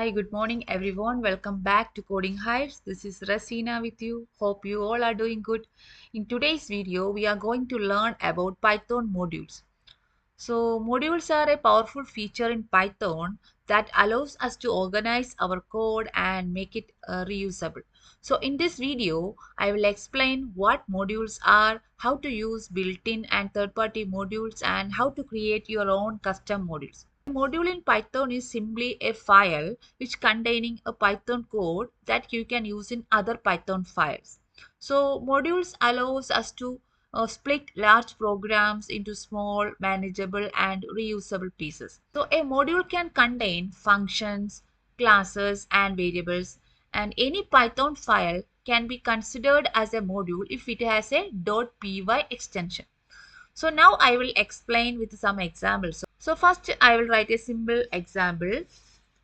Hi, good morning everyone. Welcome back to Coding Heights. This is Rasina with you. Hope you all are doing good. In today's video, we are going to learn about Python modules. So modules are a powerful feature in Python that allows us to organize our code and make it reusable. So in this video, I will explain what modules are, how to use built-in and third-party modules, and how to create your own custom modules. A module in Python is simply a file which containing a Python code that you can use in other Python files. So modules allows us to split large programs into small, manageable, and reusable pieces. So a module can contain functions, classes, and variables, and any Python file can be considered as a module if it has a .py extension. So now I will explain with some examples. So first I will write a simple example.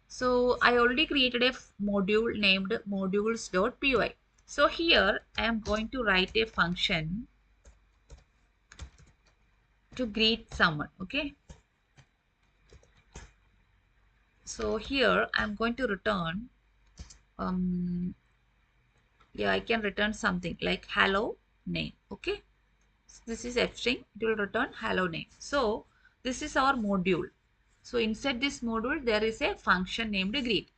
So I already created a module named modules.py. So here I am going to write a function to greet someone. Okay. So here I'm going to return I can return something like hello name. Okay. So this is f string. It will return hello name. So this is our module. So inside this module there is a function named greet.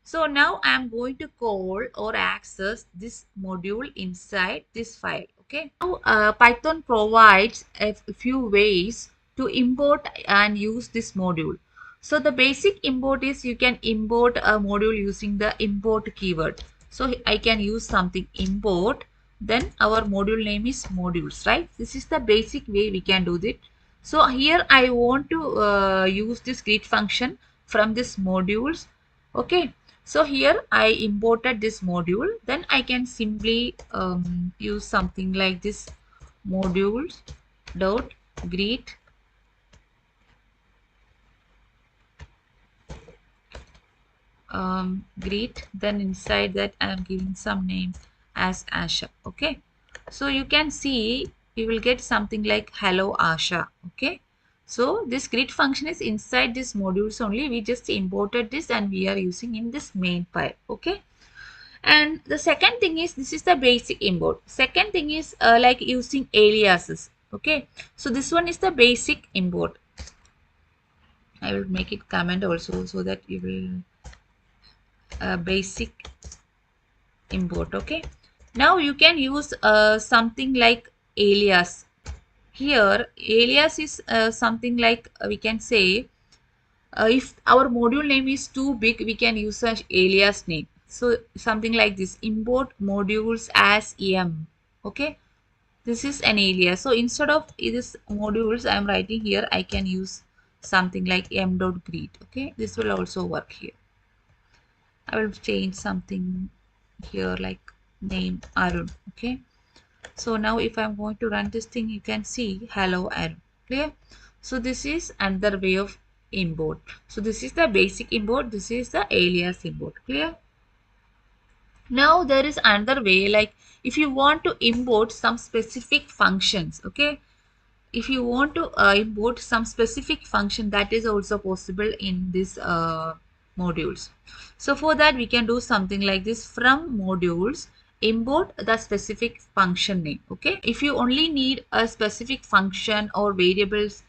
So now I am going to call or access this module inside this file. Okay. Now Python provides a few ways to import and use this module. So the basic import is you can import a module using the import keyword. So I can use something import, then our module name is modules, right? This is the basic way we can do it. So here I want to use this greet function from this modules. Okay. So here I imported this module, then I can simply use something like this modules dot greet greet. Then inside that I am giving some name as Asha. Okay, so you can see you will get something like hello Asha. Okay, so this greet function is inside this modules only. We just imported this and we are using in this main file. Okay. And the second thing is this is the basic import. Second thing is like using aliases. Okay, so this one is the basic import. I will make it comment also so that you will basic import. Okay, now you can use something like alias. Here alias is something like we can say if our module name is too big, we can use an alias name. So something like this, import modules as em. Okay, this is an alias. So instead of this modules I am writing here, I can use something like m.greet. Okay, this will also work here. I will change something here like name Arun. Okay, so now if I'm going to run this thing, you can see hello Arun. Clear? So this is another way of import. So this is the basic import, this is the alias import. Clear? Now there is another way, like if you want to import some specific functions. Okay, if you want to import some specific function, that is also possible in this modules. So for that we can do something like this, from modules import the specific function name. Okay, if you only need a specific function or variables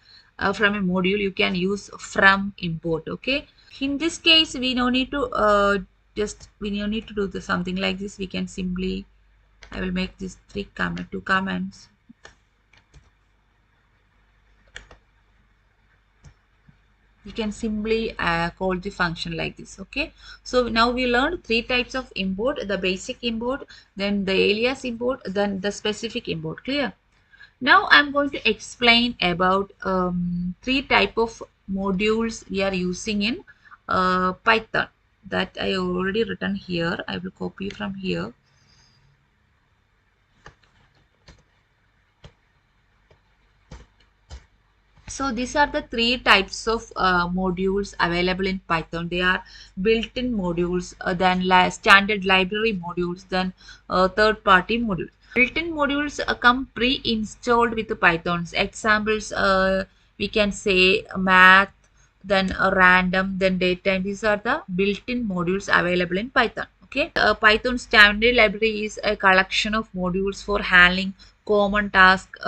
from a module, you can use from import. Okay, in this case we no need to we no need to do something like this. We can simply, I will make this two comments. You can simply call the function like this. Okay, so now we learned three types of import: the basic import, then the alias import, then the specific import. Clear? Now I'm going to explain about three type of modules we are using in Python that I already written here. I will copy from here. So these are the three types of modules available in Python. They are built-in modules, then standard library modules, then third-party modules. Built-in modules come pre-installed with the Pythons. Examples we can say math, then a random, then datetime. These are the built-in modules available in Python. Okay, Python standard library is a collection of modules for handling common tasks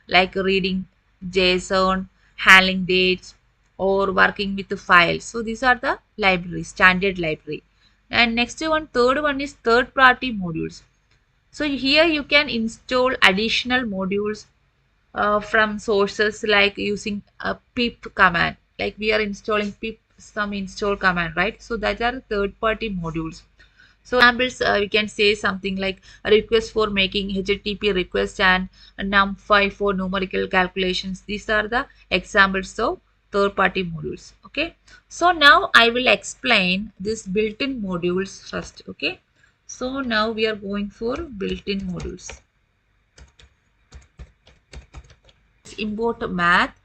like reading JSON, handling dates, or working with the files. So these are the libraries, standard library. And next one, third one is third-party modules. So here you can install additional modules from sources like using a pip command. Like we are installing pip some install command, right? So that are third-party modules. So examples, we can say something like a request for making HTTP request and a NumPy for numerical calculations. These are the examples of third-party modules. Okay. So now I will explain this built-in modules first. Okay. So now we are going for built-in modules. Import math.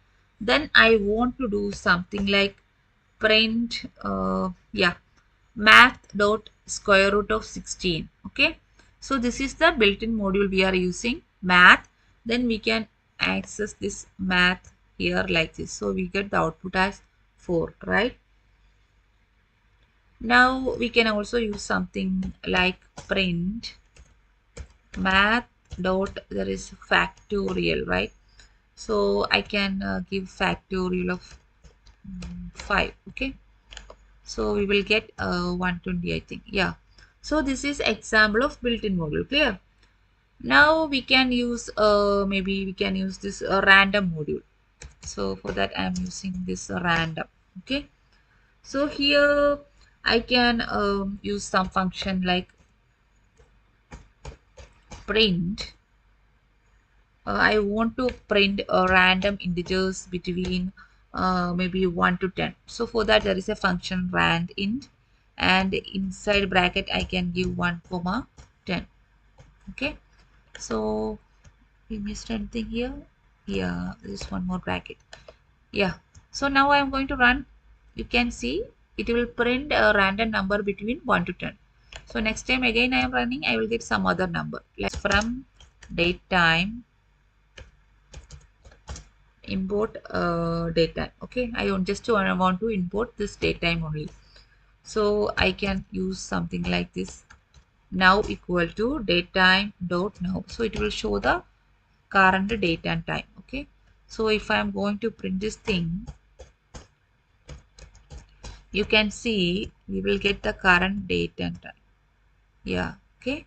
Then I want to do something like print math dot square root of 16. Okay, so this is the built-in module we are using, math. Then we can access this math here like this, so we get the output as 4, right? Now we can also use something like print math dot, there is factorial, right? So I can give factorial of 5. Okay, so we will get 120, I think. Yeah, so this is example of built-in module. Clear? Now we can use maybe we can use this random module. So for that I am using this random. Okay, so here I can use some function like print. I want to print random integers between maybe 1 to 10. So for that there is a function rand int, and inside bracket I can give 1 comma 10. Okay, so we missed anything here. Yeah, there is one more bracket. Yeah, so now I am going to run. You can see it will print a random number between 1 to 10. So next time again I am running, I will get some other number like from date time import data. Okay, I don't just want to import this datetime only, so I can use something like this, now equal to datetime dot now. So it will show the current date and time. Okay, so if I am going to print this thing, you can see we will get the current date and time. Yeah, okay,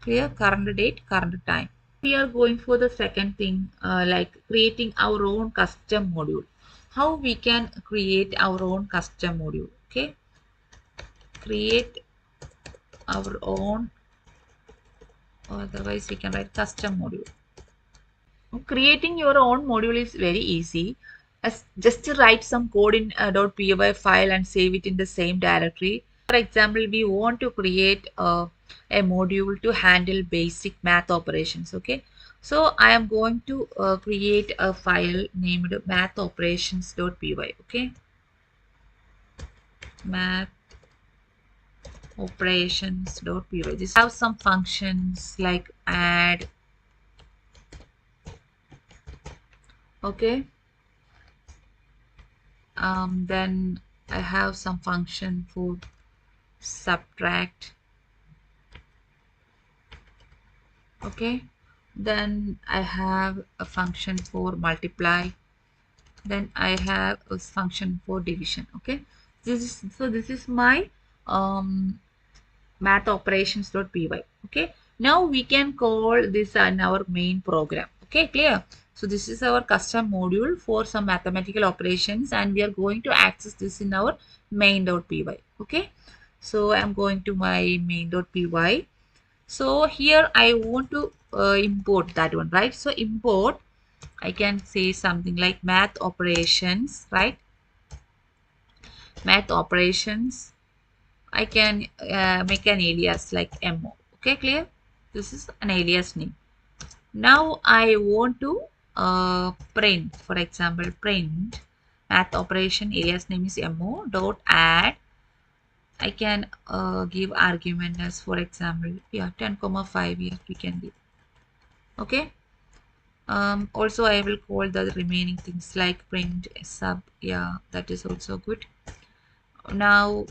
clear? Current date, current time. We are going for the second thing, like creating our own custom module. How we can create our own custom module? Okay, create our own, otherwise we can write custom module. Creating your own module is very easy. As just to write some code in .py file and save it in the same directory. For example, we want to create a module to handle basic math operations. Okay, so I am going to create a file named mathoperations.py. Okay, mathoperations.py. This have some functions like add. Okay, then I have some function for subtract. Okay, then I have a function for multiply, then I have a function for division. Okay, this is my math operations.py. Okay, now we can call this in our main program. Okay, clear? So this is our custom module for some mathematical operations, and we are going to access this in our main.py. Okay, so I'm going to my main.py. So here I want to import that one, right? So import, I can say something like math operations, right? Math operations. I can make an alias like mo. Okay, clear? This is an alias name. Now I want to print, for example, print math operation alias name is mo dot add. I can give argument as, for example, yeah, 10 comma 5 here we can give. Okay, Also I will call the remaining things like print sub. Yeah, that is also good. Now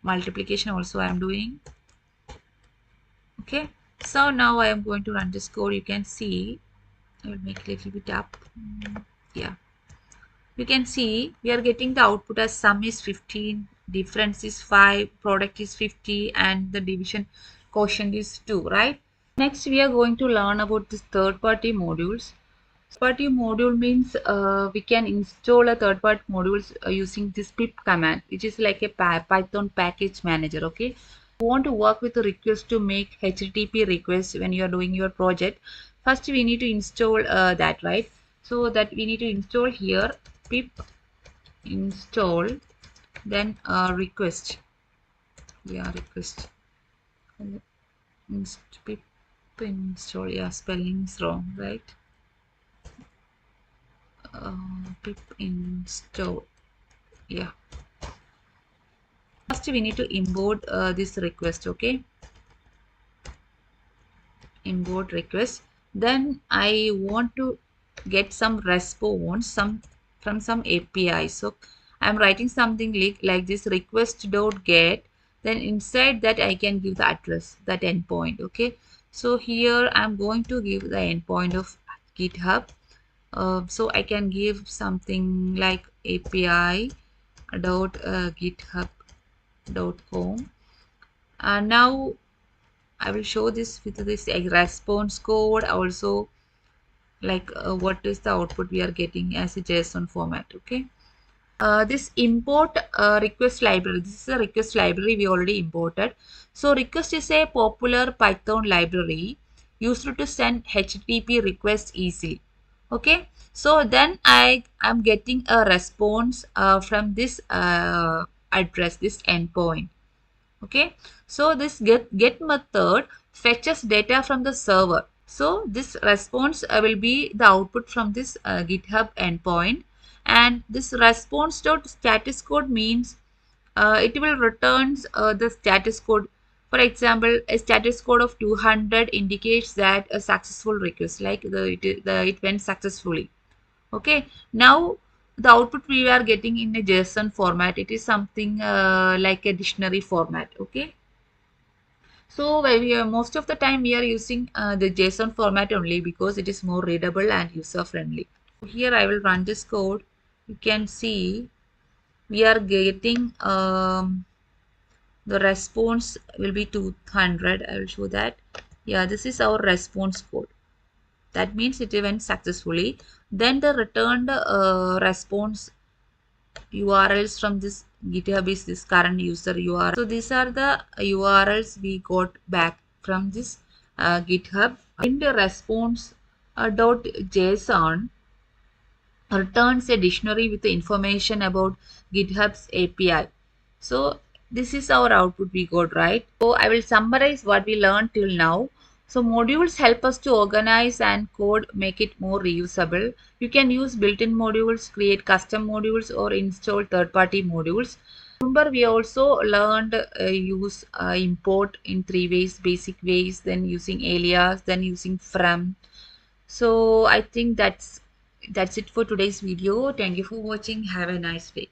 multiplication also I am doing. Okay, so now I am going to run this code. You can see I will make a little bit up. Yeah, you can see we are getting the output as sum is 15, difference is 5, product is 50, and the division quotient is 2, right? Next we are going to learn about this third party modules. Third-party module means we can install a third-party modules using this pip command, which is like a Python package manager. Okay, you want to work with a request to make HTTP requests when you are doing your project. First, we need to install that, right? So that we need to install here pip install, then request. Yeah, request. Pip install. Yeah, spelling is wrong, right? Pip install. Yeah, first we need to import this request. Okay, import request. Then I want to get some response from some API. So I'm writing something like this request dot get, then inside that I can give the address, that endpoint. Okay, so here I'm going to give the endpoint of GitHub. So I can give something like API dot github.com. And now I will show this with this response code also, like what is the output we are getting as a JSON format. Okay, this import request library, this is a request library we already imported. So request is a popular Python library used to send HTTP requests easily. Okay, so then I am getting a response from this address, this endpoint. Okay, so this get method fetches data from the server. So this response will be the output from this GitHub endpoint, and this response dot status code means it will returns the status code. For example, a status code of 200 indicates that a successful request, like it went successfully. Okay, now the output we are getting in a JSON format. It is something like a dictionary format. Okay, so most of the time we are using the JSON format only because it is more readable and user friendly. Here I will run this code. You can see we are getting the response will be 200. I will show that. Yeah, this is our response code. That means it went successfully. Then the returned response URLs from this GitHub is this current user URL. So these are the URLs we got back from this GitHub. In the response .json returns a dictionary with the information about GitHub's API. So this is our output we got, right? So I will summarize what we learned till now. So modules help us to organize and code, make it more reusable. You can use built-in modules, create custom modules, or install third-party modules. Remember, we also learned use import in 3 ways, basic ways, then using alias, then using from. So I think that's it for today's video. Thank you for watching. Have a nice day.